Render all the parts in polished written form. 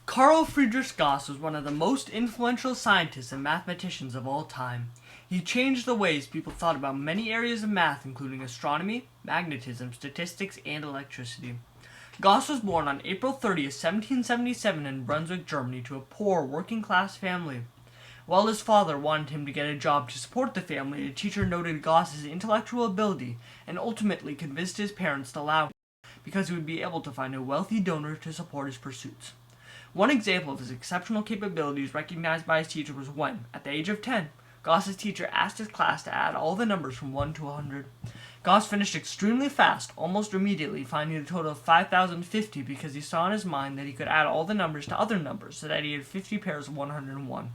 Carl Friedrich Gauss was one of the most influential scientists and mathematicians of all time. He changed the ways people thought about many areas of math, including astronomy, magnetism, statistics, and electricity. Gauss was born on April 30th, 1777 in Brunswick, Germany, to a poor, working-class family. While his father wanted him to get a job to support the family, a teacher noted Gauss's intellectual ability and ultimately convinced his parents to allow him because he would be able to find a wealthy donor to support his pursuits. One example of his exceptional capabilities recognized by his teacher was when, at the age of 10, Gauss's teacher asked his class to add all the numbers from 1 to 100. Gauss finished extremely fast, almost immediately, finding a total of 5,050 because he saw in his mind that he could add all the numbers to other numbers, so that he had 50 pairs of 101.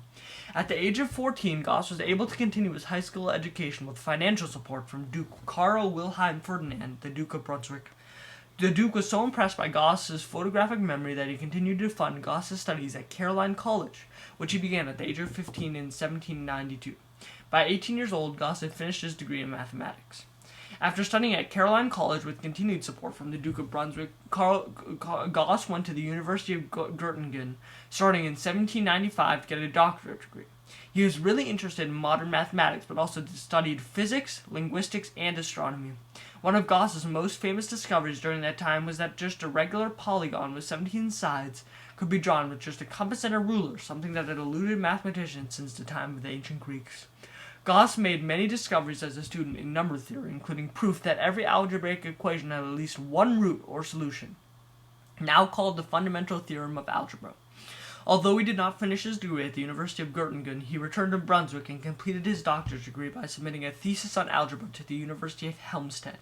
At the age of 14, Gauss was able to continue his high school education with financial support from Duke Karl Wilhelm Ferdinand, the Duke of Brunswick. The Duke was so impressed by Gauss's photographic memory that he continued to fund Gauss's studies at Caroline College, which he began at the age of 15 in 1792. By 18 years old, Gauss had finished his degree in mathematics. After studying at Caroline College with continued support from the Duke of Brunswick, Gauss went to the University of Göttingen, starting in 1795 to get a doctorate degree. He was really interested in modern mathematics, but also studied physics, linguistics, and astronomy. One of Gauss's most famous discoveries during that time was that just a regular polygon with 17 sides could be drawn with just a compass and a ruler, something that had eluded mathematicians since the time of the ancient Greeks. Gauss made many discoveries as a student in number theory, including proof that every algebraic equation had at least one root or solution, now called the fundamental theorem of algebra. Although he did not finish his degree at the University of Göttingen, he returned to Brunswick and completed his doctorate degree by submitting a thesis on algebra to the University of Helmstedt.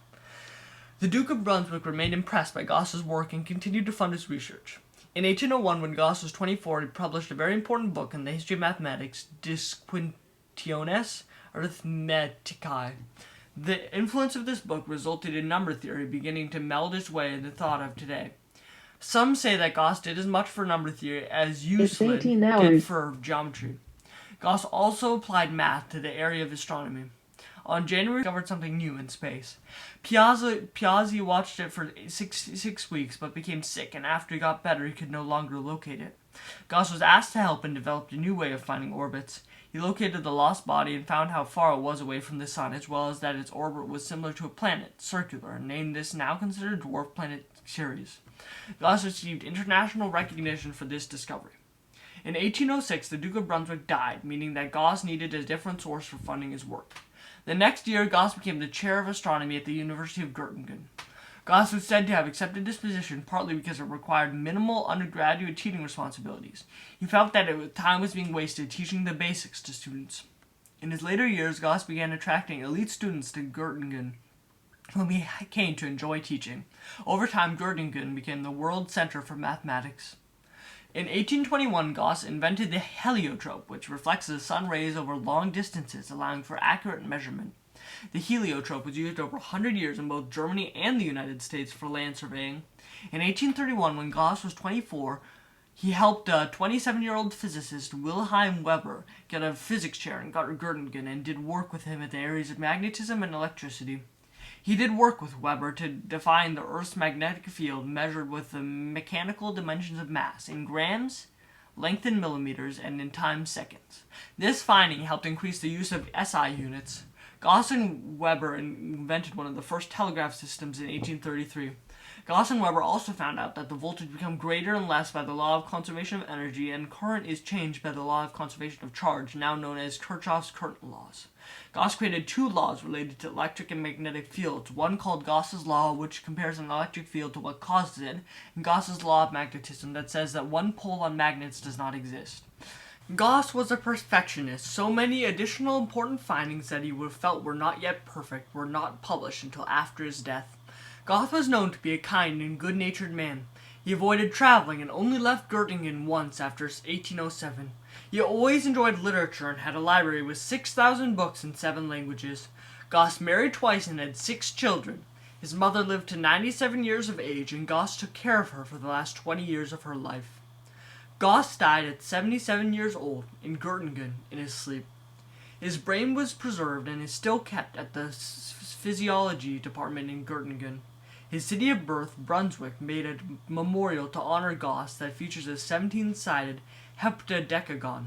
The Duke of Brunswick remained impressed by Gauss's work and continued to fund his research. In 1801, when Gauss was 24, he published a very important book in the history of mathematics, Disquisitiones Arithmeticae. The influence of this book resulted in number theory beginning to meld its way into thought of today. Some say that Gauss did as much for number theory as Euclid did for geometry. Gauss also applied math to the area of astronomy. On January, he discovered something new in space. Piazzi watched it for six weeks, but became sick, and after he got better, he could no longer locate it. Gauss was asked to help and developed a new way of finding orbits. He located the lost body and found how far it was away from the sun, as well as that its orbit was similar to a planet, circular, and named this now considered dwarf planet Ceres. Gauss received international recognition for this discovery. In 1806, the Duke of Brunswick died, meaning that Gauss needed a different source for funding his work. The next year, Gauss became the chair of astronomy at the University of Göttingen. Gauss was said to have accepted this position partly because it required minimal undergraduate teaching responsibilities. He felt that time was being wasted teaching the basics to students. In his later years, Gauss began attracting elite students to Göttingen, whom he came to enjoy teaching. Over time, Göttingen became the world center for mathematics. In 1821, Gauss invented the heliotrope, which reflects the sun rays over long distances, allowing for accurate measurement. The heliotrope was used over 100 years in both Germany and the United States for land surveying. In 1831, when Gauss was 24, he helped 27-year-old physicist Wilhelm Weber get a physics chair in Göttingen and did work with him at the areas of magnetism and electricity. He did work with Weber to define the Earth's magnetic field measured with the mechanical dimensions of mass in grams, length in millimeters, and in time seconds. This finding helped increase the use of SI units. Gauss and Weber invented one of the first telegraph systems in 1833. Gauss and Weber also found out that the voltage becomes greater and less by the law of conservation of energy, and current is changed by the law of conservation of charge, now known as Kirchhoff's current laws. Gauss created two laws related to electric and magnetic fields, one called Gauss's law, which compares an electric field to what causes it, and Gauss's law of magnetism, that says that one pole on magnets does not exist. Gauss was a perfectionist, so many additional important findings that he felt were not yet perfect were not published until after his death. Gauss was known to be a kind and good-natured man. He avoided traveling and only left Göttingen once after 1807. He always enjoyed literature and had a library with 6,000 books in 7 languages. Gauss married twice and had 6 children. His mother lived to 97 years of age, and Gauss took care of her for the last 20 years of her life. Gauss died at 77 years old in Göttingen in his sleep. His brain was preserved and is still kept at the physiology department in Göttingen. His city of birth, Brunswick, made a memorial to honor Gauss that features a 17-sided heptadecagon.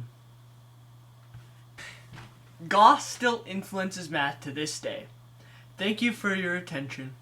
Gauss still influences math to this day. Thank you for your attention.